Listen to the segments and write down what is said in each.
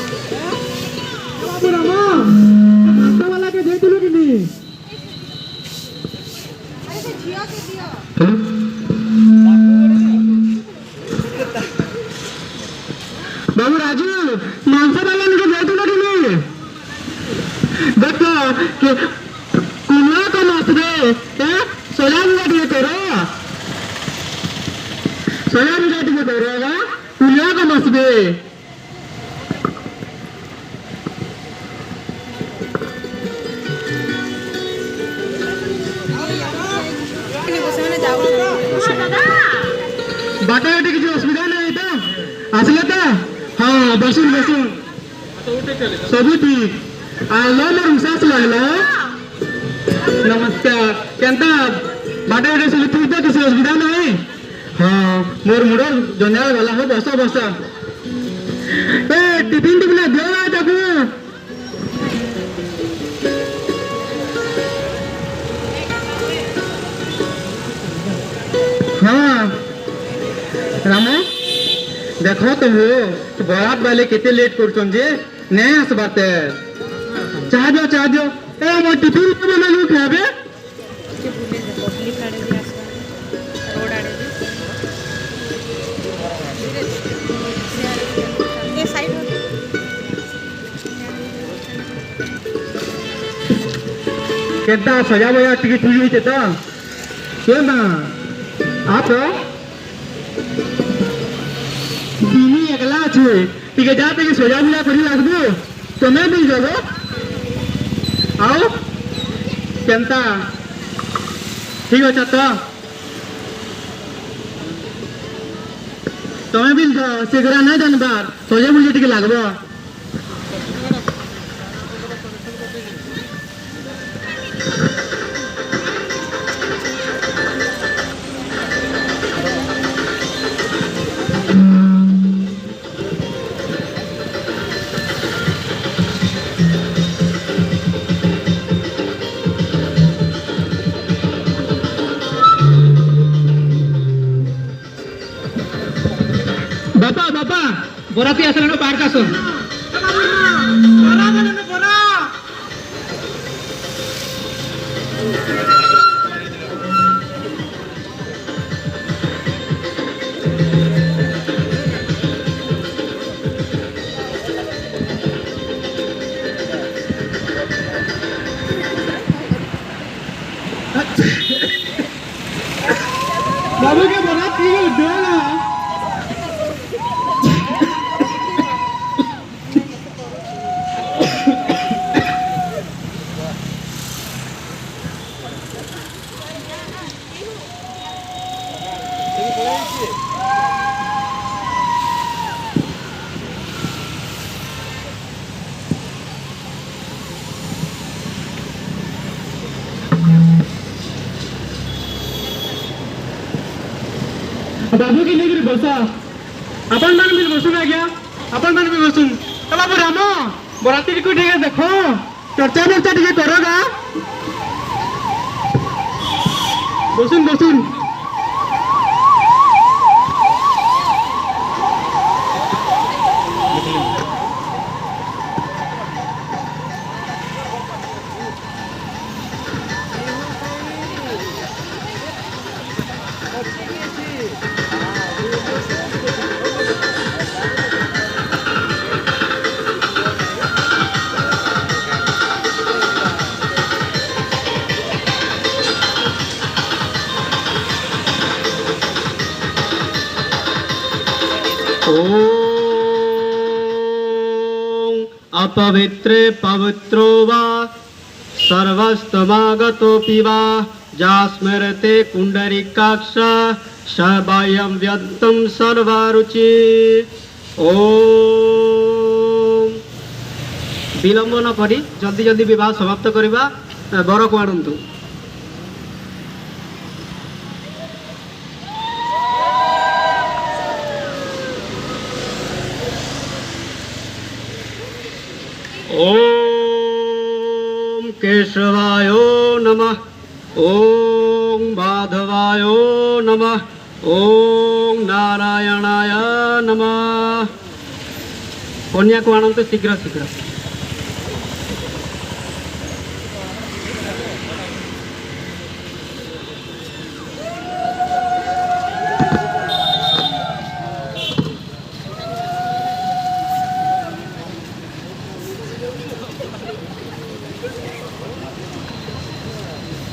बाबू रामा नाश्ता वाला के दे दिलो कि नहीं? बाबू राजू मांसा वाला के दे दिलो कि नहीं? देखो कि कुला का मसरे हैं सोला भी करो सोला भी करोगा कुला का मसरे बाटा किसी असुविधा नहीं तो आसले तो हाँ बसुन बसुन सभी ठीक आलो मोर विश्वास लगलो नमस्कार केंता बाटा सब ठीक तो किसी असुविधा नहीं हाँ मोर मुड़ो जंजाल वाला हो बस बस ए टिफिन टिफिन दियो ना ताकू हाँ रामो देखो तो वो बरात वाले कितने लेट कर नहीं आस बात चाह दो ए मो टिफिन तो बना लू खाबे केता सजा बजा टिकट हुई हुई तो के ना आप दिनी एकला छे टिके जाते कि सोजा बुला करी लागबो तमे भी जाबो आओ केंता ठीक है तो तमे भी शीघ्र ना जानबार सोजा बुला टिके लागबो बापा बोराती असला पार का सो बाबू के बोराती दो ना बाबू की नहीं बसा अपन मान भी बसुन आ गया अपन मान भी बसुन तो बाबू रामो बराती को ठीक है देखो चर्चा वर्चा ठीक करोगा बसुन बसुन अपवित्रे पवित्रो वा सर्वस्तमागतोऽपि वा जास्मरते कुंडरिकाक्ष सवयं व्यक्तं सर्वरुचि ओम विलंब न करी जल्दी जल्दी विवाह समाप्त करवा बर को आणंतु ओम केशवाय नमः ओम माधवाय नमः ओम नारायणाय नमः कन्या को आणतु शीघ्र शीघ्र।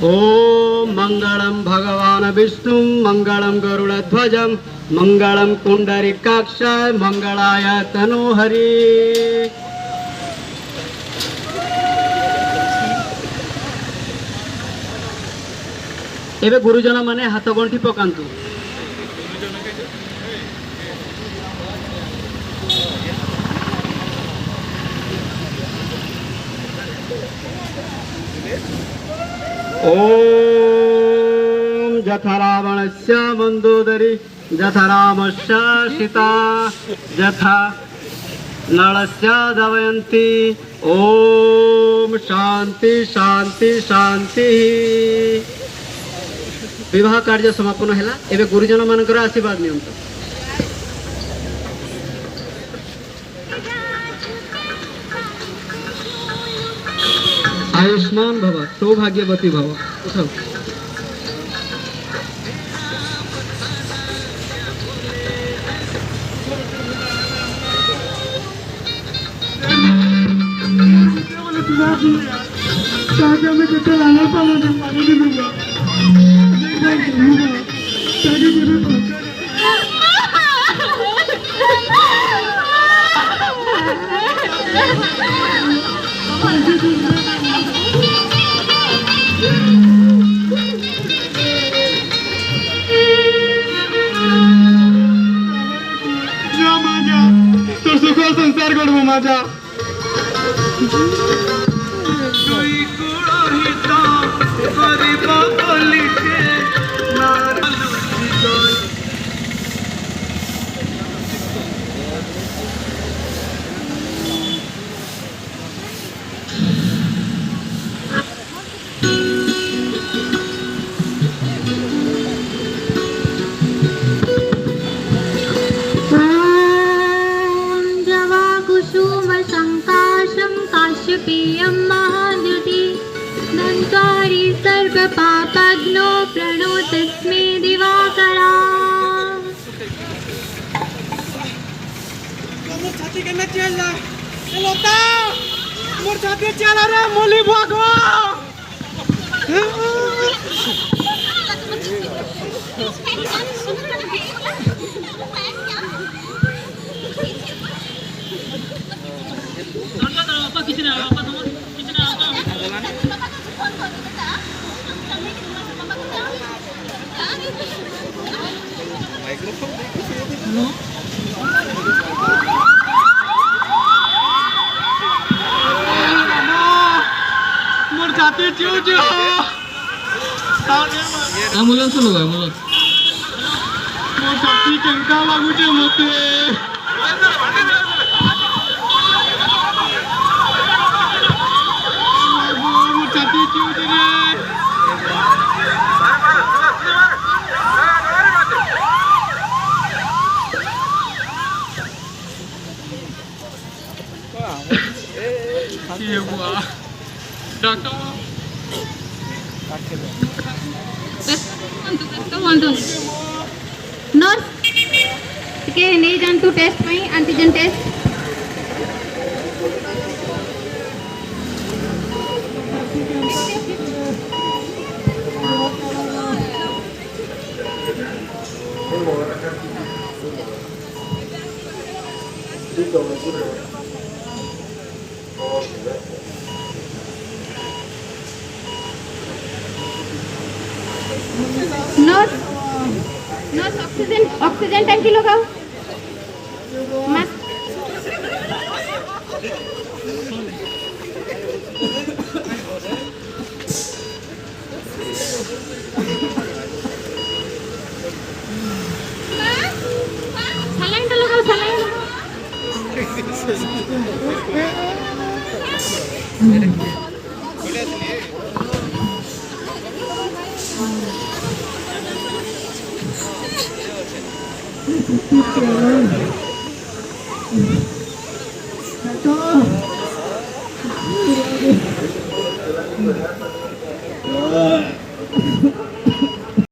ओम मंगलम भगवान विष्णु मंगलम गरुड़ध्वजम मंगलम कुंडरीकाक्षाय मंगलाय तनोहरि। एबे गुरुजन माने हाथ गंठी पकांतु। ओम यथा रावणस्य मंदोदरी यथा रामस्य सीता यथा नळस्य दमयन्ती। ओम शांति शांति शांति। विवाह कार्य समापन है। एबे गुरुजन मानकर आशीर्वाद नियंतु। आयुष्मान भव सौभाग्यवती भव। उठाओ। तो सुख संसार करबो माझा। काश्यपेयं महाद्युति दन्तारि सर्वपापघ्नो प्रणो तस्मै दिवाकरा। मोर छाती के न चला लोटा मोर छाती चला रे मोली भागो। मोर छाती चू चू एम्बुलेंस लोग एम्बुलेंस। मोर छाती केनका लागू छे मते। मोर छाती चू चू रे। ये हुआ डॉक्टर नर्स के नहीं जानतु टेस्ट में antigen test. Nurse nurse oxygen टंकी लगाओ। मास्क सलाइन तो लगाओ सलाइन। तो